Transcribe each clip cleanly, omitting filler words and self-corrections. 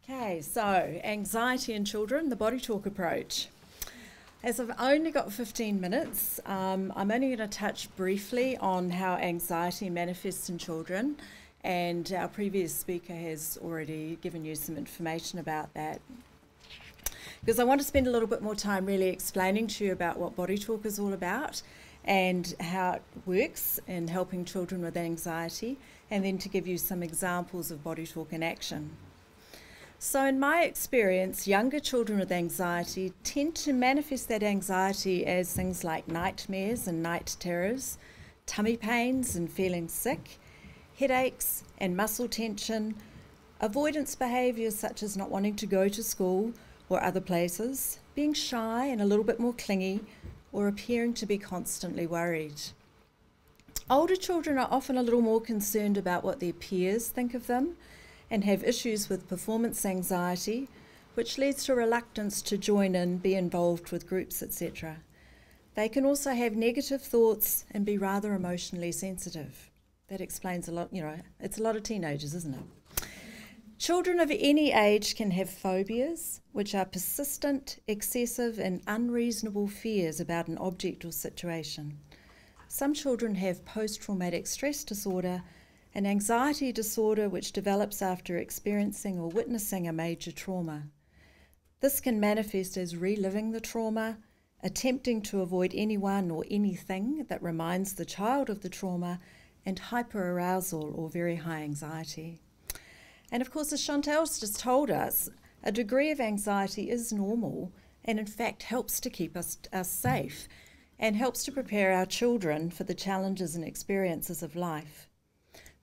Okay, so anxiety in children, the body talk approach. As I've only got 15 minutes, I'm only going to touch briefly on how anxiety manifests in children, and our previous speaker has already given you some information about that. Because I want to spend a little bit more time really explaining to you about what body talk is all about and how it works in helping children with anxiety, and then to give you some examples of body talk in action. So in my experience, younger children with anxiety tend to manifest that anxiety as things like nightmares and night terrors, tummy pains and feeling sick, headaches and muscle tension, avoidance behaviours such as not wanting to go to school or other places, being shy and a little bit more clingy, or appearing to be constantly worried. Older children are often a little more concerned about what their peers think of them and have issues with performance anxiety, which leads to reluctance to join in, be involved with groups, etc. They can also have negative thoughts and be rather emotionally sensitive. That explains a lot, it's a lot of teenagers, isn't it? Children of any age can have phobias, which are persistent, excessive and unreasonable fears about an object or situation. Some children have post-traumatic stress disorder, an anxiety disorder which develops after experiencing or witnessing a major trauma. This can manifest as reliving the trauma, attempting to avoid anyone or anything that reminds the child of the trauma, and hyperarousal or very high anxiety. And of course, as Chantel's just told us, a degree of anxiety is normal and in fact helps to keep us safe and helps to prepare our children for the challenges and experiences of life.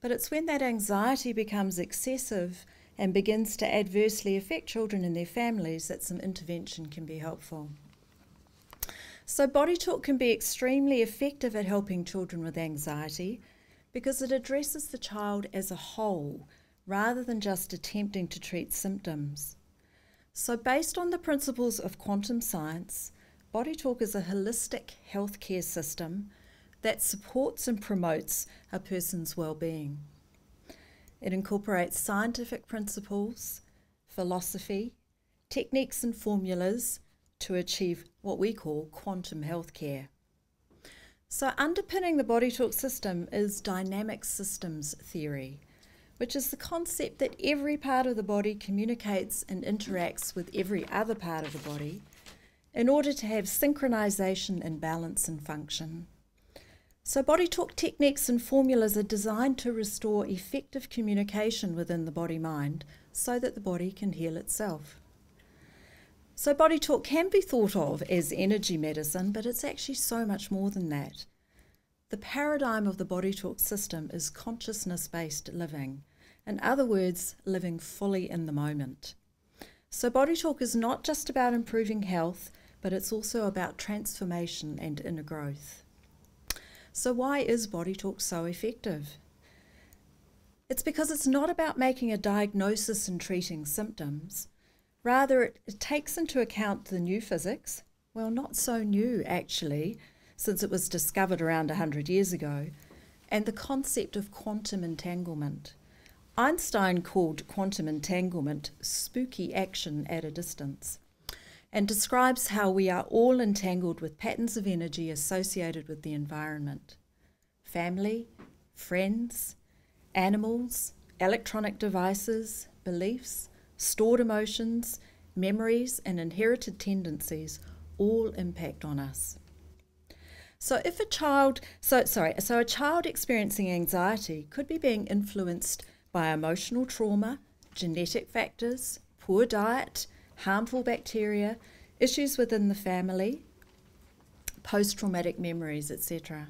But it's when that anxiety becomes excessive and begins to adversely affect children and their families that some intervention can be helpful. So body talk can be extremely effective at helping children with anxiety because it addresses the child as a whole rather than just attempting to treat symptoms. So based on the principles of quantum science, body talk is a holistic healthcare system that supports and promotes a person's well-being. It incorporates scientific principles, philosophy, techniques and formulas to achieve what we call quantum healthcare. So underpinning the body talk system is dynamic systems theory, which is the concept that every part of the body communicates and interacts with every other part of the body in order to have synchronization and balance and function. So body talk techniques and formulas are designed to restore effective communication within the body-mind so that the body can heal itself. So body talk can be thought of as energy medicine, but it's actually so much more than that. The paradigm of the body talk system is consciousness-based living. In other words, living fully in the moment. So body talk is not just about improving health, but it's also about transformation and inner growth. So why is body talk so effective? It's because it's not about making a diagnosis and treating symptoms. Rather, it takes into account the new physics, well, not so new actually, since it was discovered around 100 years ago, and the concept of quantum entanglement. Einstein called quantum entanglement spooky action at a distance, and describes how we are all entangled with patterns of energy associated with the environment. Family, friends, animals, electronic devices, beliefs, stored emotions, memories, and inherited tendencies all impact on us. So if a child experiencing anxiety could be being influenced by emotional trauma, genetic factors, poor diet, harmful bacteria, issues within the family, post-traumatic memories, etc.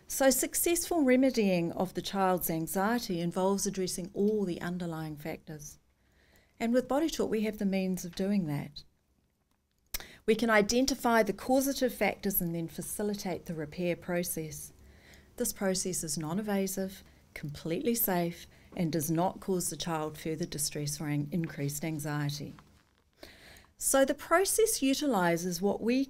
So successful remedying of the child's anxiety involves addressing all the underlying factors. And with body talk, we have the means of doing that. We can identify the causative factors and then facilitate the repair process. This process is non-invasive, completely safe, and does not cause the child further distress or increased anxiety. So the process utilises what we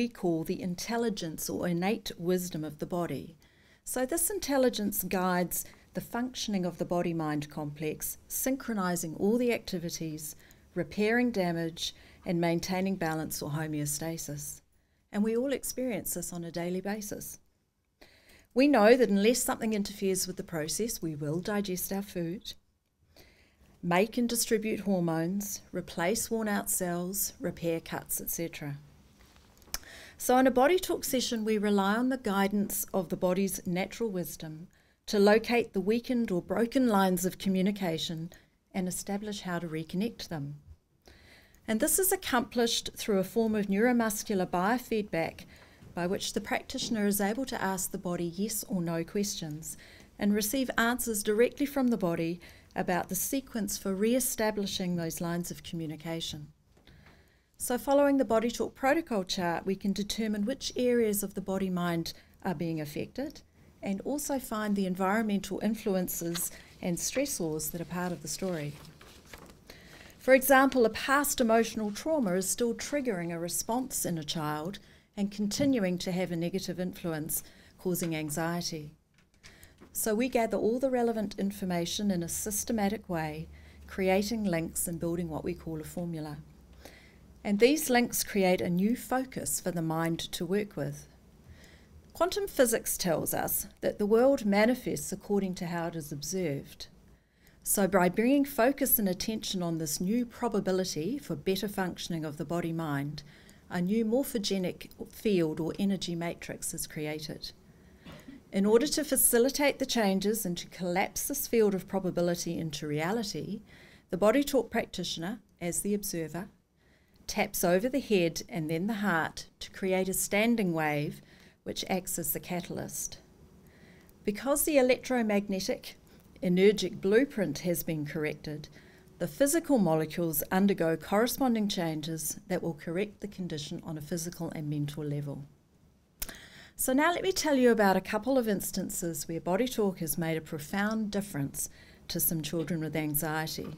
call the intelligence or innate wisdom of the body. So this intelligence guides the functioning of the body-mind complex, synchronizing all the activities, repairing damage, and maintaining balance or homeostasis. And we all experience this on a daily basis. We know that unless something interferes with the process, we will digest our food, make and distribute hormones, replace worn-out cells, repair cuts, etc. So in a body talk session, we rely on the guidance of the body's natural wisdom to locate the weakened or broken lines of communication and establish how to reconnect them. And this is accomplished through a form of neuromuscular biofeedback by which the practitioner is able to ask the body yes or no questions and receive answers directly from the body about the sequence for re-establishing those lines of communication. So following the Body Talk protocol chart, we can determine which areas of the body-mind are being affected and also find the environmental influences and stressors that are part of the story. For example, a past emotional trauma is still triggering a response in a child and continuing to have a negative influence, causing anxiety. So we gather all the relevant information in a systematic way, creating links and building what we call a formula. And these links create a new focus for the mind to work with. Quantum physics tells us that the world manifests according to how it is observed. So by bringing focus and attention on this new probability for better functioning of the body-mind, a new morphogenic field or energy matrix is created. In order to facilitate the changes and to collapse this field of probability into reality, the Body Talk practitioner, as the observer, taps over the head and then the heart to create a standing wave which acts as the catalyst. Because the electromagnetic energic blueprint has been corrected, the physical molecules undergo corresponding changes that will correct the condition on a physical and mental level. So now let me tell you about a couple of instances where Body Talk has made a profound difference to some children with anxiety.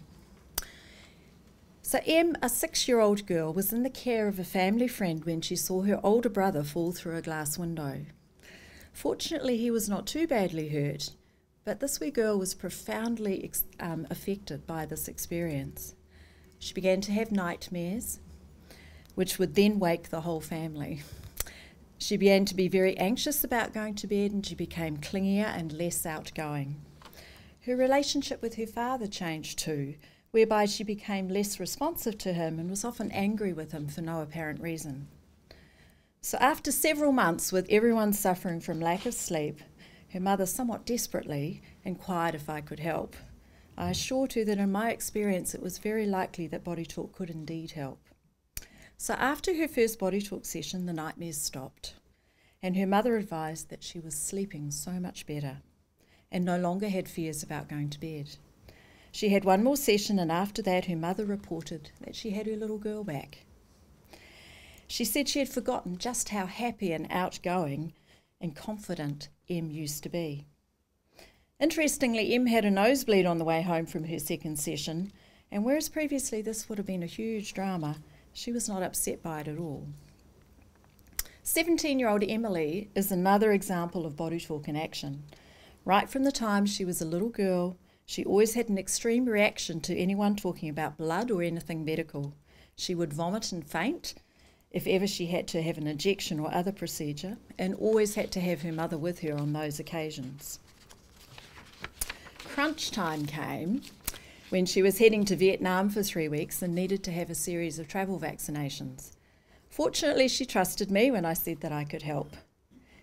So Em, a 6-year-old girl, was in the care of a family friend when she saw her older brother fall through a glass window. Fortunately, he was not too badly hurt, but this wee girl was profoundly affected by this experience. She began to have nightmares, which would then wake the whole family. She began to be very anxious about going to bed, and she became clingier and less outgoing. Her relationship with her father changed too, whereby she became less responsive to him and was often angry with him for no apparent reason. So after several months with everyone suffering from lack of sleep, her mother somewhat desperately inquired if I could help. I assured her that in my experience it was very likely that Body Talk could indeed help. So after her first Body Talk session, the nightmares stopped, and her mother advised that she was sleeping so much better and no longer had fears about going to bed. She had one more session, and after that her mother reported that she had her little girl back. She said she had forgotten just how happy and outgoing and confident Em used to be. Interestingly, Em had a nosebleed on the way home from her second session, and whereas previously this would have been a huge drama, she was not upset by it at all. 17-year-old Emily is another example of Body Talk in action. Right from the time she was a little girl, she always had an extreme reaction to anyone talking about blood or anything medical. She would vomit and faint if ever she had to have an injection or other procedure, and always had to have her mother with her on those occasions. Crunch time came when she was heading to Vietnam for 3 weeks and needed to have a series of travel vaccinations. Fortunately, she trusted me when I said that I could help.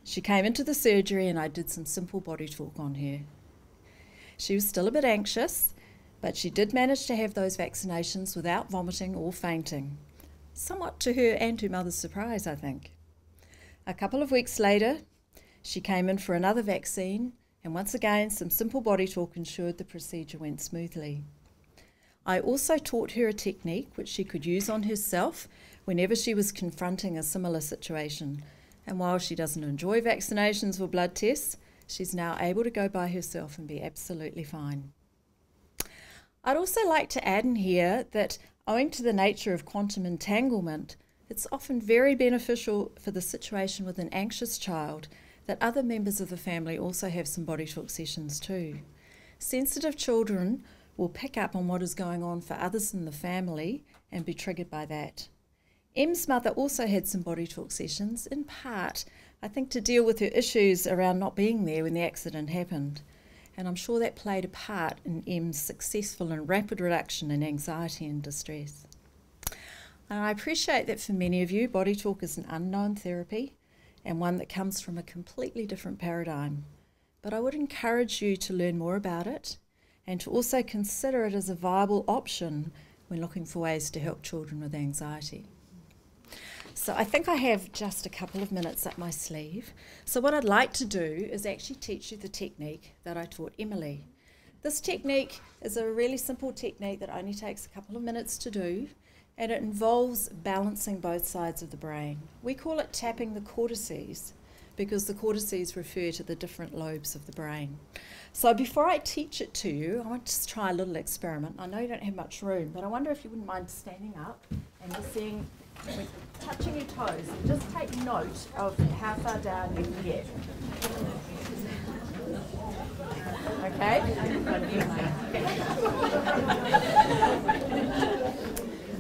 She came into the surgery and I did some simple Body Talk on her. She was still a bit anxious, but she did manage to have those vaccinations without vomiting or fainting, somewhat to her and her mother's surprise, I think. A couple of weeks later, she came in for another vaccine, and once again, some simple Body Talk ensured the procedure went smoothly. I also taught her a technique which she could use on herself whenever she was confronting a similar situation. And while she doesn't enjoy vaccinations or blood tests, she's now able to go by herself and be absolutely fine. I'd also like to add in here that owing to the nature of quantum entanglement, it's often very beneficial for the situation with an anxious child that other members of the family also have some Body Talk sessions too. sensitive children will pick up on what is going on for others in the family and be triggered by that. Em's mother also had some body talk sessions, in part, I think, to deal with her issues around not being there when the accident happened. And I'm sure that played a part in Em's successful and rapid reduction in anxiety and distress. And I appreciate that for many of you, body talk is an unknown therapy and one that comes from a completely different paradigm. But I would encourage you to learn more about it and to also consider it as a viable option when looking for ways to help children with anxiety. So I think I have just a couple of minutes up my sleeve. So what I'd like to do is actually teach you the technique that I taught Emily. This technique is a really simple technique that only takes a couple of minutes to do, and it involves balancing both sides of the brain. We call it tapping the cortices because the cortices refer to the different lobes of the brain. So before I teach it to you, I want to just try a little experiment. I know you don't have much room, but I wonder if you wouldn't mind standing up and just seeing, touching your toes, and just take note of how far down you can get. Okay?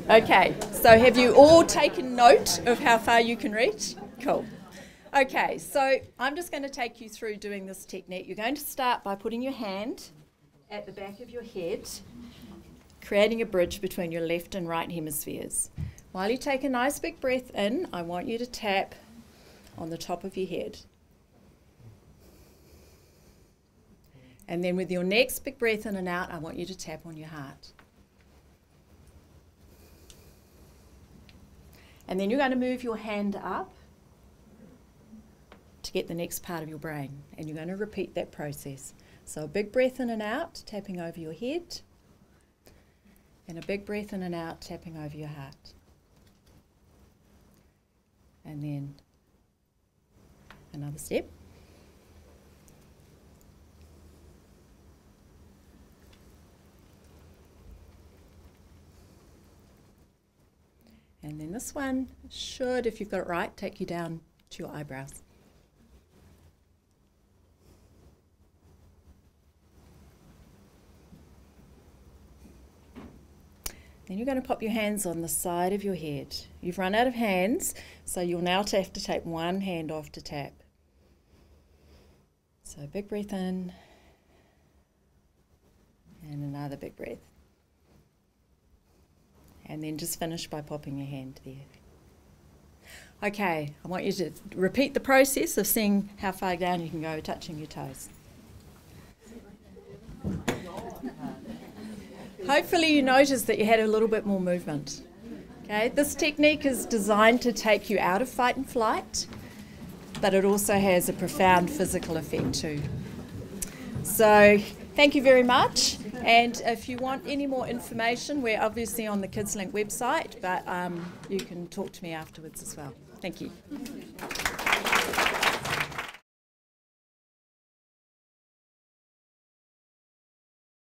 Okay, so have you all taken note of how far you can reach? Cool. Okay, so I'm just going to take you through doing this technique. You're going to start by putting your hand at the back of your head, creating a bridge between your left and right hemispheres. While you take a nice big breath in, I want you to tap on the top of your head. And then with your next big breath in and out, I want you to tap on your heart. And then you're going to move your hand up to get the next part of your brain. And you're going to repeat that process. So a big breath in and out, tapping over your head. And a big breath in and out, tapping over your heart. And then another step. And then this one should, if you've got it right, take you down to your eyebrows. Then you're going to pop your hands on the side of your head. You've run out of hands, so you'll now have to take one hand off to tap. So big breath in, and another big breath. And then just finish by popping your hand there. Okay, I want you to repeat the process of seeing how far down you can go, touching your toes. Hopefully you noticed that you had a little bit more movement. Okay, this technique is designed to take you out of fight and flight, but it also has a profound physical effect too. So thank you very much. And if you want any more information, we're obviously on the KidsLink website, but you can talk to me afterwards as well. Thank you.